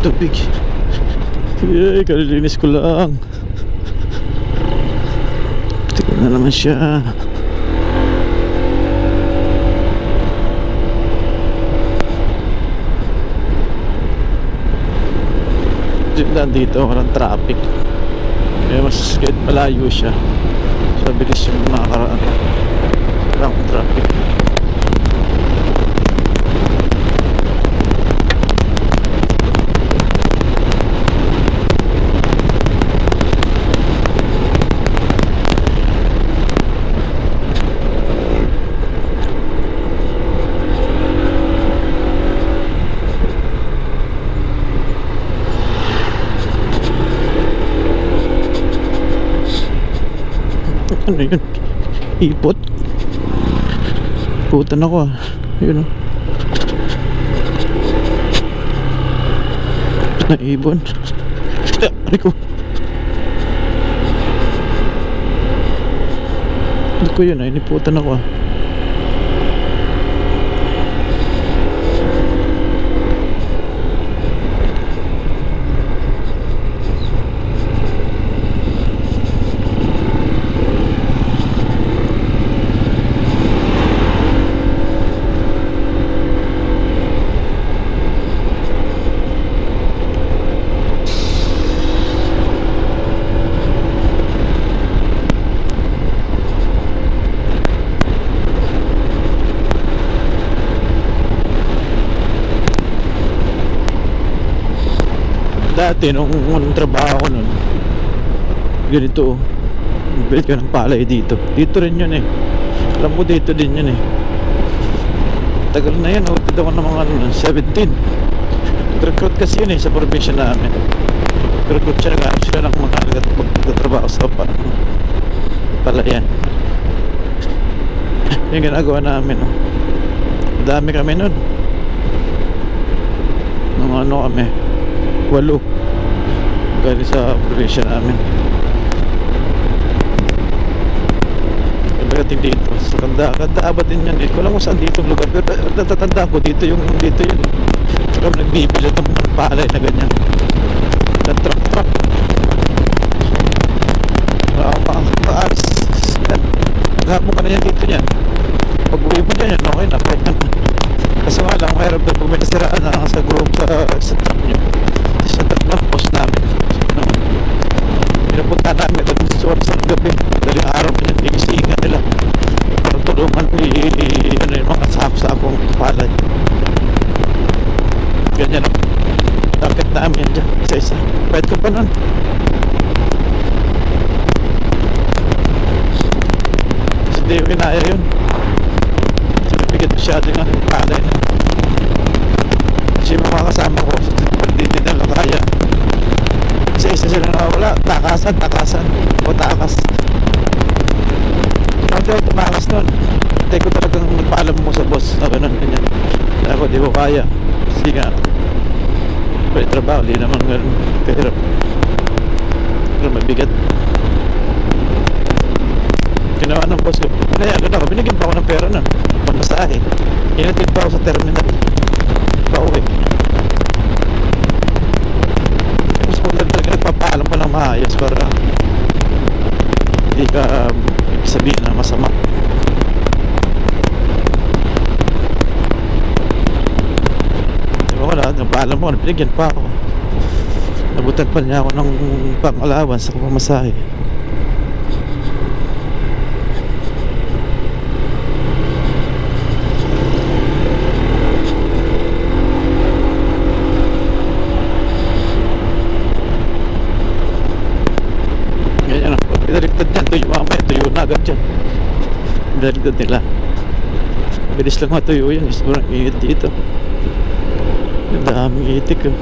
tubig. Yay, kalilinis ko lang. Tignan na naman siya. Dito walang traffic, kaya mas kahit malayo siya, so bilis yung makakaraan, walang traffic. Ano yun? Ipot? Putan ako ah. Yun oh. Naibon. Rico. Hindi ko yun ah. Iniputan ako ah. Dati nung trabaho ko nun, ganito oh, bilit ka ng palay dito. Dito rin yun eh. Alam mo dito din yun eh. Tagal na yan, utid ako ng mga 17. Recruit kasi yun eh sa probinsya namin. Recruit siya, nag-aarap sila ng mga magtatrabaho sa palayan. Yung ginagawa namin oh. Dami kami nun. Mga ano kami, 8 galing sa probinsya namin. Pagdating dito sa Kanda-Aba din yan eh. Ko lang kung saan dito lugar, pero natatanda ko dito yung saka nagbibili ng mga palay na ganyan na truck maalis yan. Maghapon ka na yan dito yan. Pag uwi mo dyan yan, okay na kasi nga lang mayroon doon kung may nasiraan na sa group sa truck nyo, sa truck na post namin. Pinapunta namin doon sa oras ng gabi, daling araw pa yan, igisingan nila para tulungan ano yung mga sakong palay. Ganyan o, tapit namin yan dyan, isa-isa. Pwede ko pa nun. Kasi di ko kinaya yun. Sinabigit masyado nga yung palay na. Kasi yung mga kasama ko, hindi nila kaya. Isa-isa sila na wala, takasan o takas. Hindi ako tumakas nun. Hindi ko talagang nagpaalam mo sa boss na ganun, ganyan. Ako di ko kaya kasi nga pwede trabaho, di naman ganun kahirap, pero mabigat. Ginawa ng boss ko, nayagan ako, binigyan pa ako ng pera nun pamasahe, inatid pa ako sa terminal pauwi. Tapos kung talaga nagpapaalam pa ng maayos para hindi ka sabihin na masama. Wala, nagpaalam mo, binigyan pa ako. Nabutan pa niya ako ng pang-alawan sa pamasahe. Ganyan ako, pinaligtad niyan, tuyo mamaya, tuyo na agad yan. Pinaligtad nila. Bilis lang matuyo yan, sobrang init dito. Ang daming itik oh.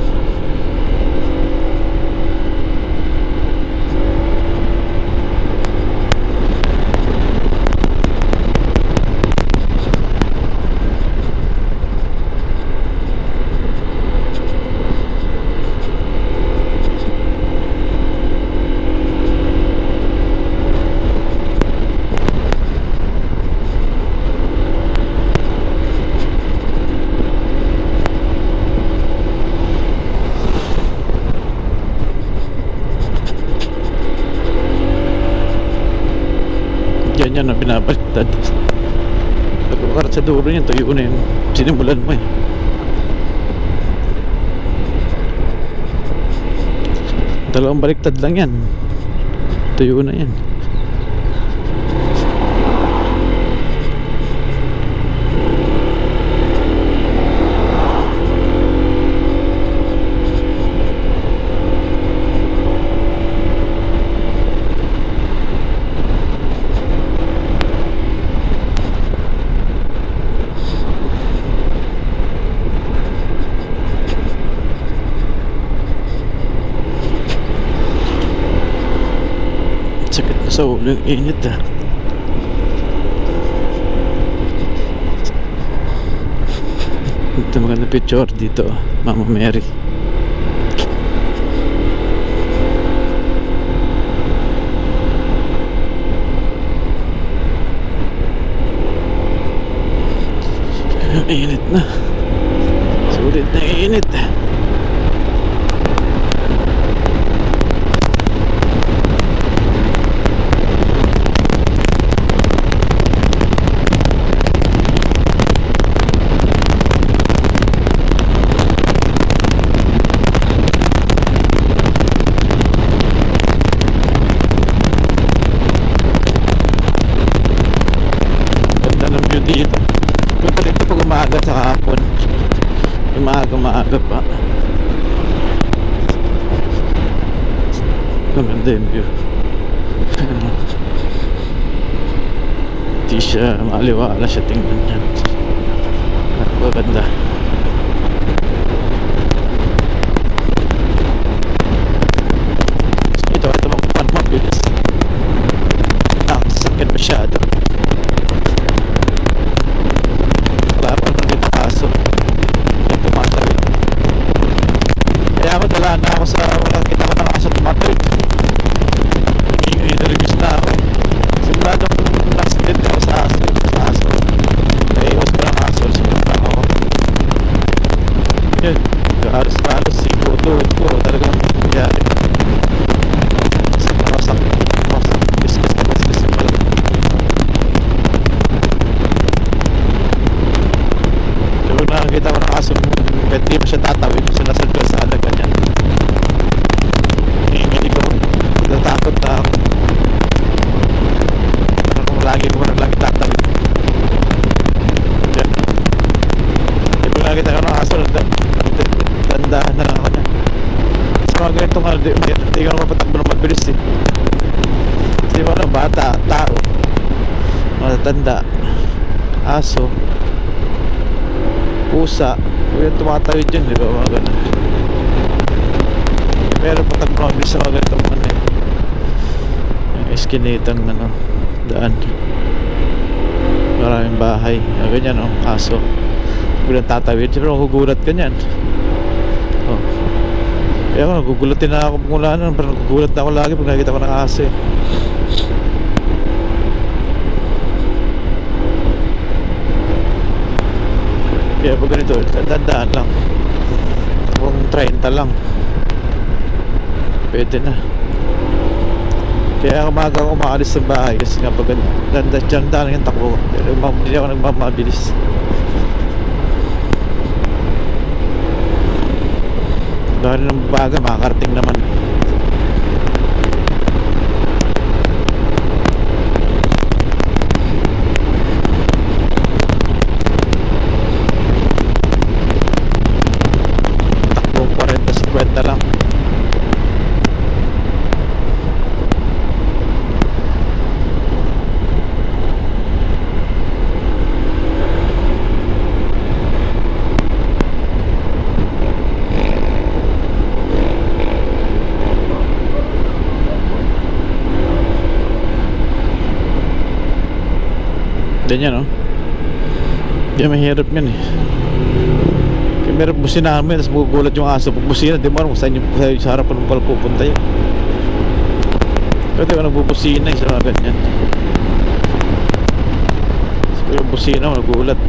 ganyan na binabaliktad. Pag umarat sa dulo niyan, tuyo na yung sinimulan mo eh. Dalawang baliktad lang yan, tuyo na yan. Sakit na sa ulo, yung init ah. Ito maganda picture dito, Mama Mary. Init na. Sulit na init. Dito punta dito pag umaga sa hapon, maaga pa. Maganda yung view. Di siya maliwala siya, tingnan niya. Maganda. Ito mga mabilis, sakit masyado. Wala na ako sa wala, kita ko na aso tumatawid. Interviews na ako. Simulado kong accident ako sa aso. Naiwas ko ng aso. Simulado ako. Yun. Halos sikutuhod ko. Talagang nangyari. Masak. Discuss yung pala. Kapag nakakita ko ng aso, kahit di pa siya tatawid, siya nasa kalsada ganyan. Hindi ko natakot na ako. Parang lagi tatawid. Yan. Kapag nakakita ko ng aso, dandahan na lang ako niya. Sa mga ganito nga, hindi ko na mapatakbo na mabilis eh. Kasi ano, bata, tao, matatanda, aso, pusa, yung tumatawid yun, di ba, mga ganun. Pero patag mabilis sa mga ganitong ano eh, yung eskinatang ano, daan, maraming bahay, ganyan o, aso bilang tatawid, siyempre magugulat ka nyan. Oh. Kaya ako, nagugulatin na ako mula nun, pero nagugulat na ako lagi pag nakikita ko ng aso eh. Kaya pag ganito, dandaan lang. Kung 30 lang, pwede na. Kaya umaga ako umaalis sa bahay kasi nga pag dandaan lang yung takbo. Pero hindi ako nagmamabilis. Dahil ng baga, makakarating naman. Takbo 40-50 lang. Ganyan, no? Hindi mahirap yan eh. Kaya meron businahan mo yun, tapos magugulat yung aso. Pag busina, di mo alam kung saan yung sa harapan mo pala pupunta yun. Pero di ba nagbubusina yung sa mga ganyan. So yung busina mo, nagugulat.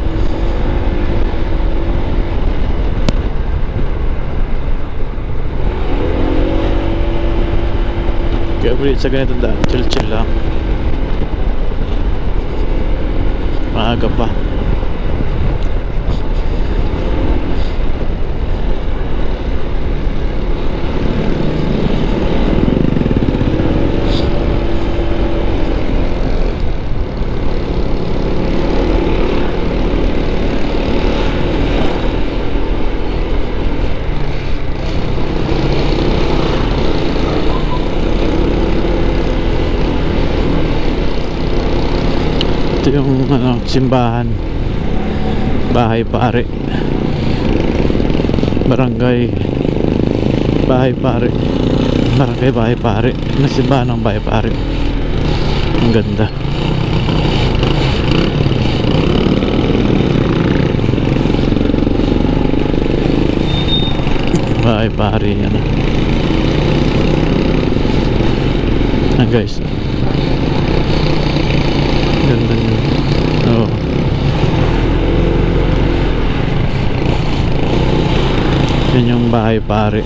Kaya ulit sa ganitong daan, chill lang. Maaga pa. Ito yung simbahan, Bahay Pare, Barangay Bahay Pare, Barangay Bahay Pare, na simbahan ng Bahay Pare. Ang ganda. Bahay Pare yan. Guys, ganda nyo. Oo. Yan yung Bahay Pare.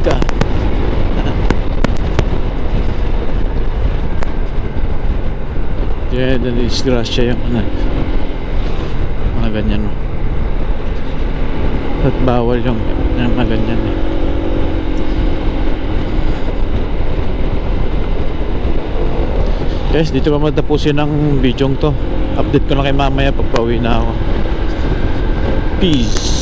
ka. Kaya disgrasya yung ano, mga ganyan, no? At bawal yung mga ganyan, eh. Guys, dito pa matapusin ang video to. Update ko na kay mamaya pag pauwi na ako. Peace.